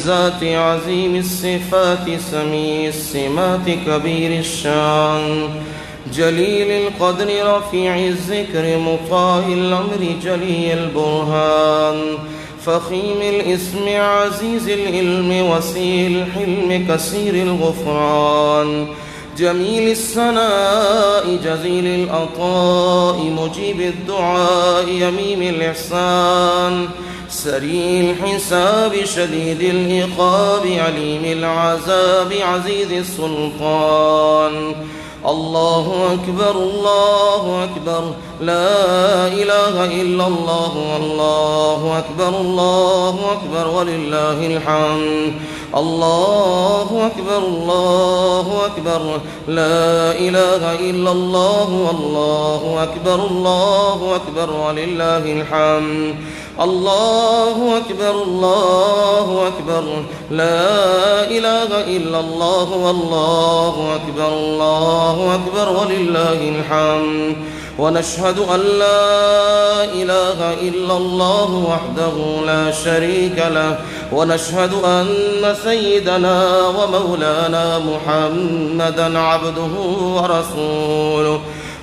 الذات عظيم الصفات سميع السمات كبير الشان جليل القدر رفيع الذكر مطاع الأمر جلي البرهان فخيم الاسم عزيز العلم وسيع الحلم كثير الغفران جميل الثناء جزيل العطاء مجيب الدعاء يميم الإحسان سريع الحساب شديد العقاب عليم العذاب عزيز السلطان الله أكبر الله أكبر لا إله إلا الله الله أكبر الله أكبر ولله الحمد الله أكبر الله أكبر لا إله إلا الله الله أكبر الله أكبر ولله الحمد الله أكبر الله أكبر لا إله إلا الله والله أكبر الله أكبر ولله الحمد ونشهد أن لا إله إلا الله وحده لا شريك له ونشهد أن سيدنا ومولانا محمدا عبده ورسوله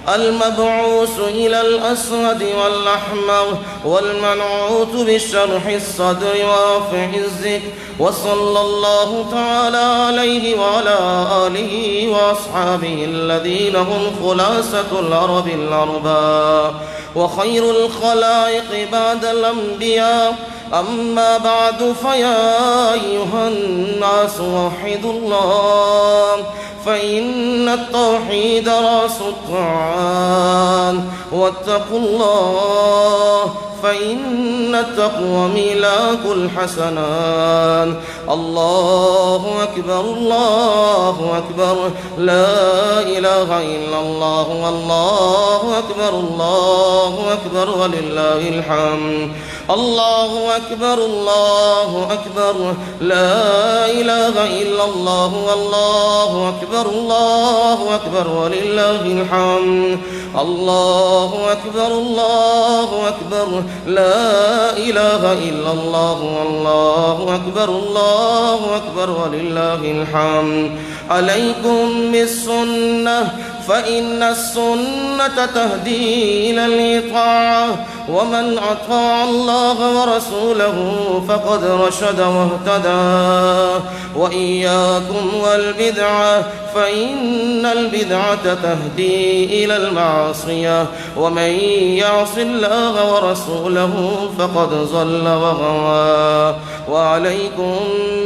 المبعوث إلى الأسود والأحمر والمنعوت بشرح الصدر ورفع الذكر وصلى الله تعالى عليه وعلى آله وأصحابه الذين هم خلاصة العرب الأرباب وخير الخلائق بعد الأنبياء أما بعد فيا أيها الناس وحدوا الله فإن التوحيد رأس الطاعات واتقوا الله فإن التقوى ميلاك الحسنات الله أكبر الله أكبر لا إله إلا الله والله أكبر الله أكبر ولله الحمد الله أكبر الله أكبر لا إله إلا الله والله أكبر الله أكبر ولله الحمد الله أكبر الله أكبر لا إله إلا الله والله أكبر الله أكبر ولله الحمد عليكم بالسنة فإن السنة تهدي إلى الإطاعة ومن أطاع الله ورسوله فقد رشد واهتدى وإياكم والبدعة فإن البدعة تهدي إلى المعصية ومن يعص الله ورسوله فقد ضل وغوى وعليكم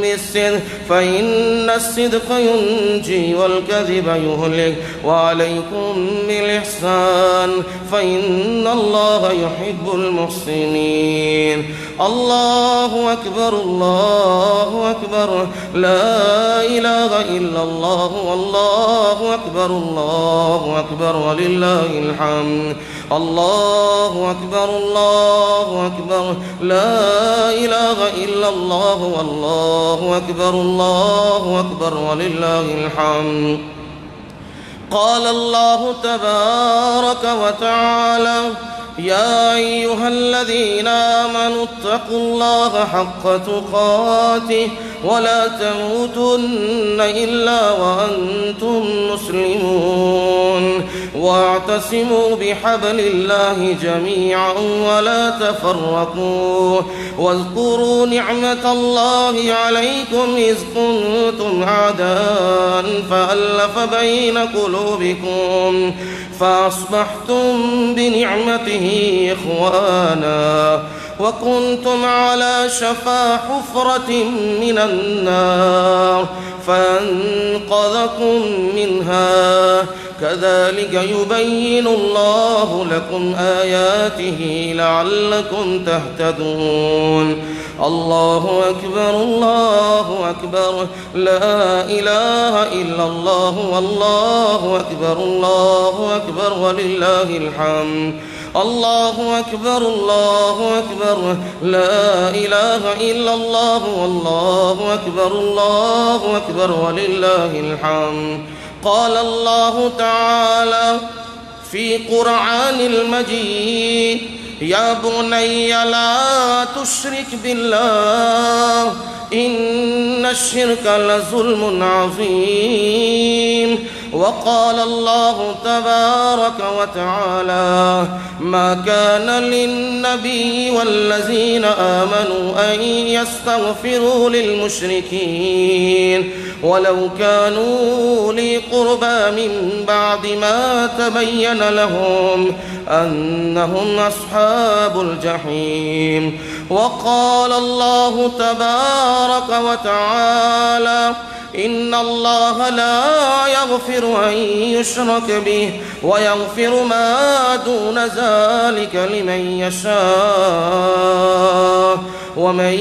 بالصدق فإن الصدق ينجي والكذب يهلك وعليكم بالإحسان فإن الله يحب المحسنين الله أكبر الله أكبر لا إله إلا الله والله أكبر الله أكبر ولله الحمد الله أكبر الله أكبر لا إله إلا الله والله أكبر الله أكبر ولله الحمد قال الله تبارك وتعالى يا أيها الذين آمنوا اتقوا الله حق تقاته ولا تموتن إلا وأنتم مسلمون واعتصموا بحبل الله جميعا ولا تفرقوا واذكروا نعمة الله عليكم إذ كنتم أعداء فألف بين قلوبكم فأصبحتم بنعمته إخوانا وكنتم على شفا حفرة من النار فأنقذكم منها كذلك يبين الله لكم آياته لعلكم تهتدون الله أكبر الله أكبر لا إله إلا الله والله أكبر الله أكبر ولله الحمد الله أكبر الله أكبر لا إله إلا الله والله أكبر الله أكبر ولله الحمد قال الله تعالى في قرآن المجيد يا بني لا تشرك بالله إن الشرك لظلم عظيم. وقال الله تبارك وتعالى: ما كان للنبي والذين آمنوا أن يستغفروا للمشركين ولو كانوا أولي قربى من بعد ما تبين لهم أنهم أصحاب الجحيم. وقال الله تبارك وتعالى: إن الله لا يغفر أن يشرك به ويغفر ما دون ذلك لمن يشاء ومن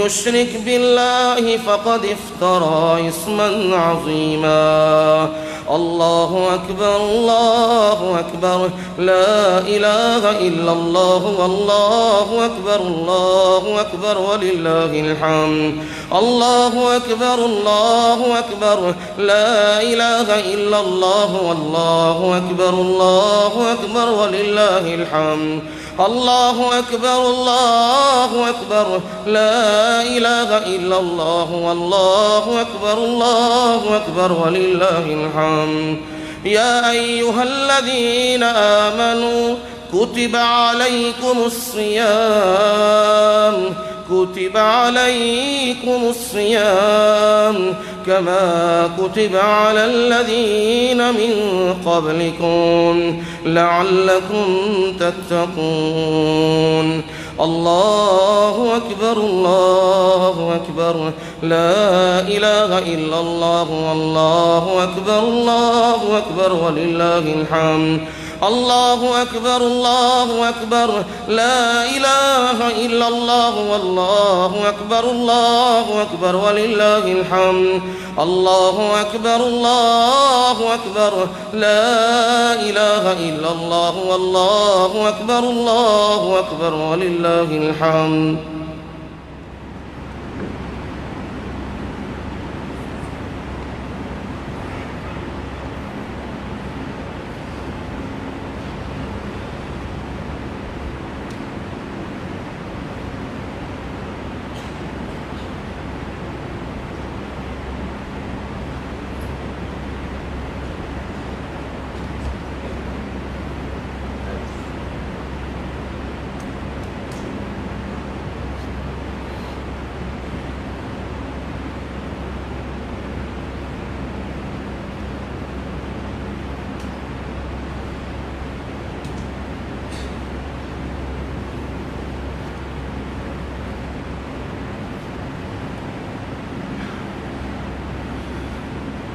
يشرك بالله فقد افترى إثما عظيما. الله أكبر الله أكبر، لا إله إلا الله، والله أكبر الله أكبر ولله الحمد. الله أكبر الله أكبر، لا إله إلا الله، والله أكبر الله أكبر ولله الحمد. الله أكبر الله أكبر، لا إله إلا الله، والله أكبر الله أكبر ولله الحمد. يا أيها الذين آمنوا كتب عليكم الصيام كما كتب على الذين من قبلكم لعلكم تتقون. الله أكبر الله أكبر، لا إله إلا الله، والله أكبر الله أكبر ولله الحمد. الله أكبر الله أكبر، لا إله إلا الله، والله أكبر الله أكبر ولله الحمد. الله أكبر الله أكبر، لا إله إلا الله، والله أكبر الله أكبر ولله الحمد.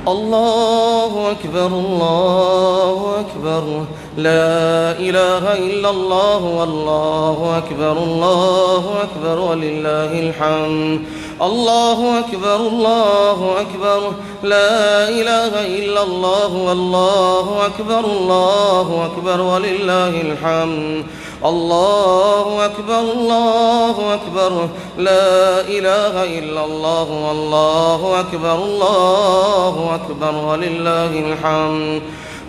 الله أكبر الله أكبر، لا إله إلا الله، والله أكبر الله أكبر ولله الحمد. الله أكبر الله أكبر، لا إله إلا الله، والله أكبر الله أكبر ولله الحمد. الله أكبر الله أكبر، لا إله إلا الله، والله أكبر الله أكبر ولله الحمد.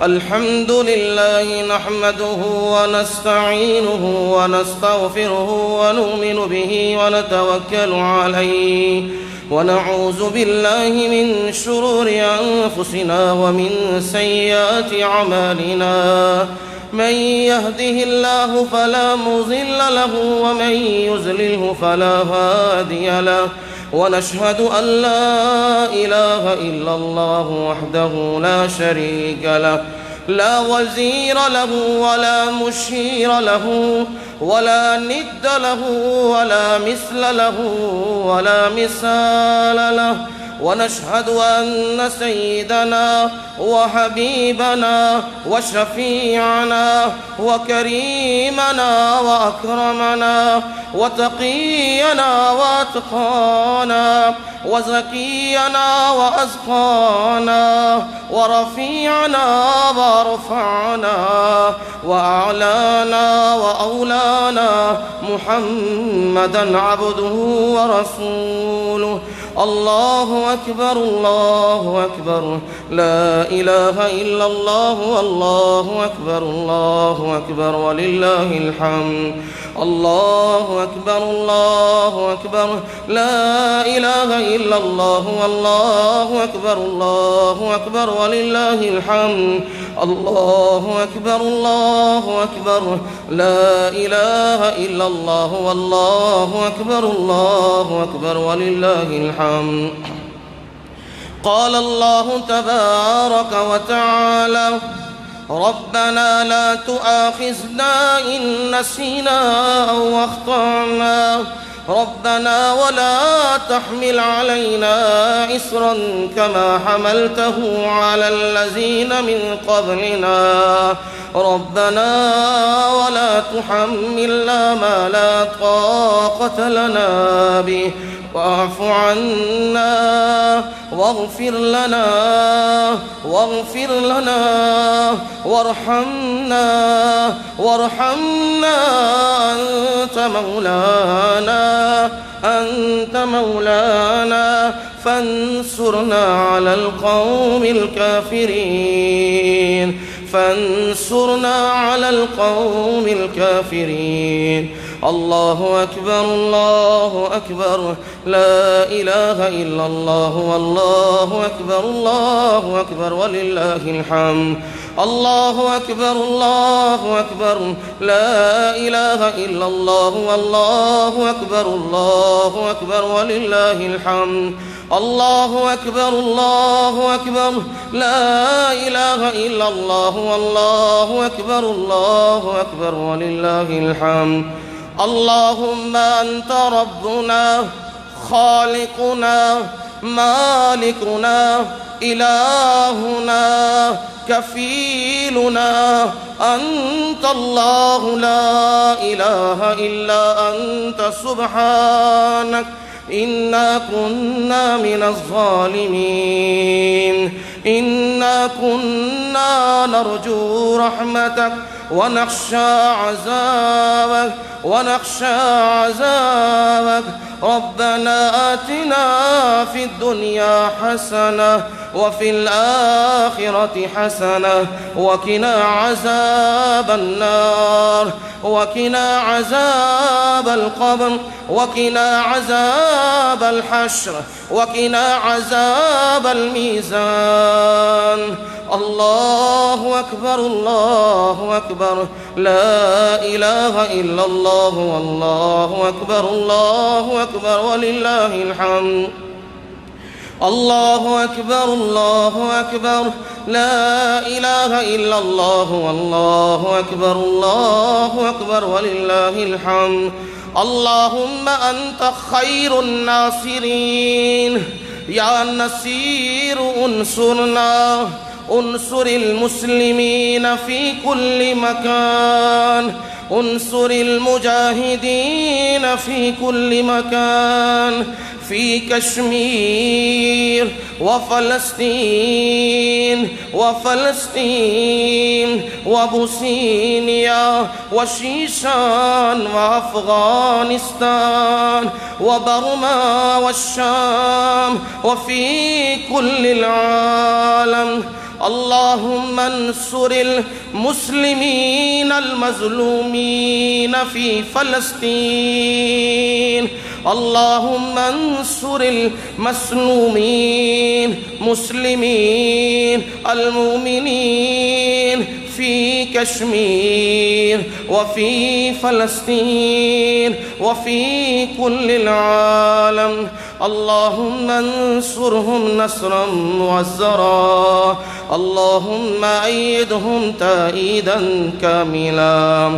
الحمد لله نحمده ونستعينه ونستغفره ونؤمن به ونتوكل عليه ونعوذ بالله من شرور أنفسنا ومن سيئات أعمالنا. من يهده الله فلا مضل له ومن يضلله فلا هادي له. ونشهد أن لا إله إلا الله وحده لا شريك له، لا وزير له ولا مشير له ولا ند له ولا مثل له ولا مثال له. ونشهد أن سيدنا وحبيبنا وشفيعنا وكريمنا وأكرمنا وتقينا واتقانا وزكينا وأزكانا ورفيعنا ورفعنا وأعلانا وأولانا محمدا عبده ورسوله. الله أكبر الله أكبر لا إله إلا الله والله أكبر الله أكبر ولله الحمد الله أكبر الله أكبر لا إله إلا الله والله أكبر الله أكبر ولله الحمد الله أكبر الله أكبر لا إله إلا الله والله أكبر الله أكبر ولله الحمد قال الله تبارك وتعالى ربنا لا تؤاخذنا إن نسينا أو أخطأنا ربنا ولا تحمل علينا إصرا كما حملته على الذين من قبلنا ربنا ولا تحملنا ما لا طاقة لنا به واعف عنا واغفر لنا وارحمنا أنت مولانا فانصرنا على القوم الكافرين الله أكبر الله أكبر لا إله إلا الله والله أكبر الله أكبر ولله الحمد الله أكبر الله أكبر لا إله إلا الله والله أكبر الله أكبر ولله الحمد الله أكبر الله أكبر لا إله إلا الله والله أكبر الله أكبر ولله الحمد اللهم أنت ربنا خالقنا مالكنا إلهنا كفيلنا أنت الله لا إله إلا أنت سبحانك إنا كنا من الظالمين إنا كنا نرجو رحمتك ونخشى عذابك ربنا آتنا في الدنيا حسنة وفي الآخرة حسنة وقنا عذاب النار وقنا عذاب القبر وقنا عذاب الحشر وقنا عذاب الميزان الله أكبر الله أكبر لا إله إلا الله والله أكبر الله أكبر ولله الحمد الله أكبر الله أكبر لا إله إلا الله والله أكبر الله أكبر ولله الحمد اللهم أنت خير الناصرين يا نصير انصر المسلمين في كل مكان انصر المجاهدين في كل مكان في كشمير وفلسطين وبوسنيا وشيشان وأفغانستان وبرما والشام وفي كل العالم اللهم انصر المسلمين المظلومين في فلسطين اللهم انصر المسلومين مسلمين المؤمنين في كشمير وفي فلسطين وفي كل العالم اللهم انصرهم نصرا مؤزرا اللهم أيدهم تأييدا كاملا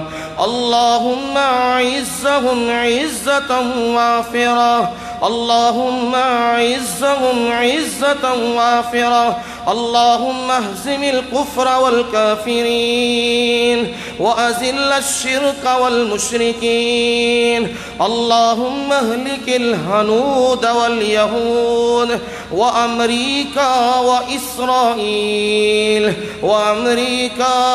اللهم أعزهم عزة وافرة اللهم أعزهم عزة وافرة اللهم اهزم الكفر والكافرين وأذل الشرك والمشركين. اللهم اهلك الهنود واليهود وأمريكا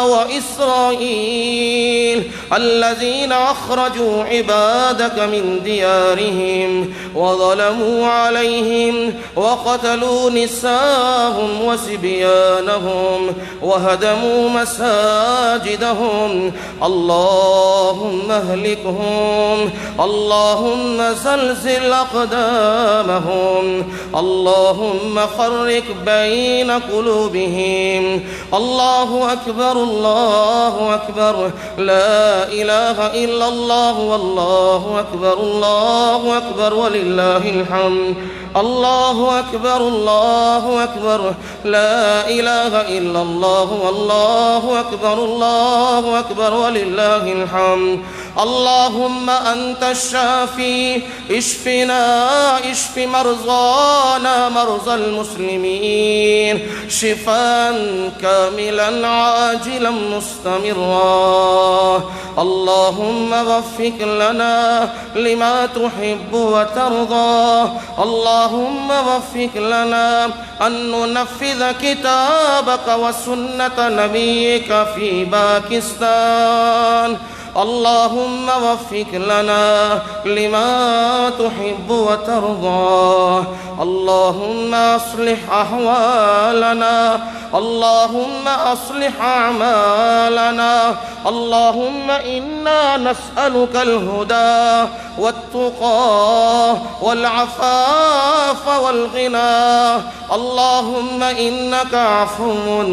وإسرائيل الذين أخرجوا عبادك من ديارهم وظلموا عليهم وقتلوا نساءهم وصبيانهم وهدموا مساجدهم. اللهم اهلكهم. اللهم زلزل أقدامهم. اللهم فرق بين قلوبهم. الله أكبر الله أكبر، لا إله إلا الله والله أكبر الله أكبر ولله الحمد. الله أكبر الله أكبر، لا إله إلا الله والله أكبر الله أكبر ولله الحمد. اللهم أنت الشافي، اشفنا اشف مرضانا مرضى المسلمين شفاء كاملا عاجلا مستمرا. اللهم وفق لنا لما تحب وترضى. اللهم وفق لنا أن ننفذ كتابك وسنة نبيك في باكستان. اللهم وفق لنا لما تحب وترضى. اللهم أصلح أحوالنا. اللهم أصلح أعمالنا. اللهم إنا نسألك الهدى والتقى والعفاف والغنى. اللهم إنك عفو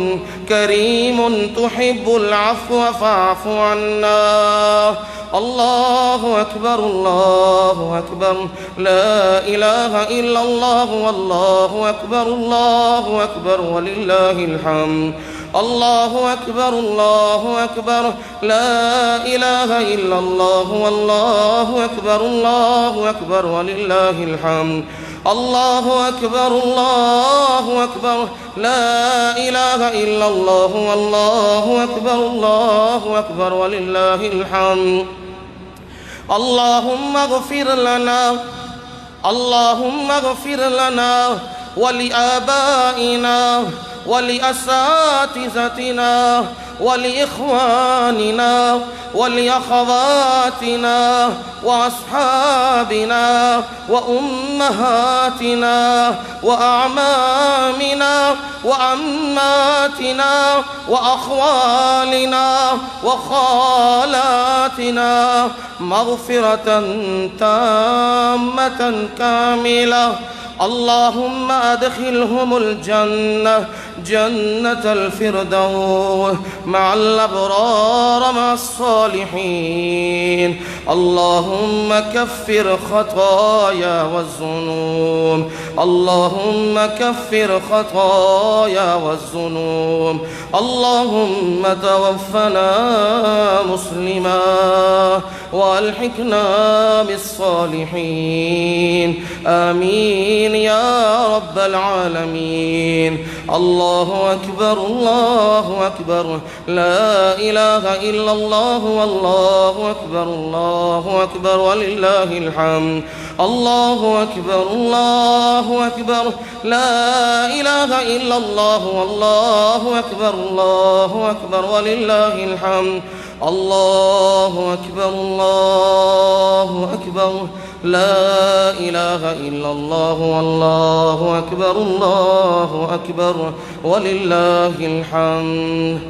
كريم تحب العفو فاعف عنا. الله أكبر الله أكبر، لا إله إلا الله والله أكبر الله أكبر ولله الحمد. الله أكبر الله أكبر، لا إله إلا الله والله أكبر الله أكبر ولله الحمد. الله أكبر الله أكبر، لا إله إلا الله والله أكبر الله أكبر ولله الحمد. اللهم اغفر لنا. اللهم اغفر لنا ولآبائنا ولأساتذتنا ولإخواننا ولأخواتنا وأصحابنا وأمهاتنا وأعمامنا وعماتنا وأخوالنا وخالاتنا مغفرة تامة كاملة. اللهم أدخلهم الجنة، جنة الفردوس مع الأبرار مع الصالحين. اللهم كفر خطايا والذنوب. اللهم كفر خطايا والذنوب. اللهم توفنا مسلما وألحقنا بالصالحين. آمين يا رب العالمين. الله أكبر الله أكبر، لا إله إلا الله والله أكبر الله أكبر ولله الحمد. الله أكبر الله أكبر، لا إله إلا الله والله أكبر الله أكبر ولله الحمد. الله أكبر الله أكبر، لا إله إلا الله والله أكبر الله أكبر ولله الحمد.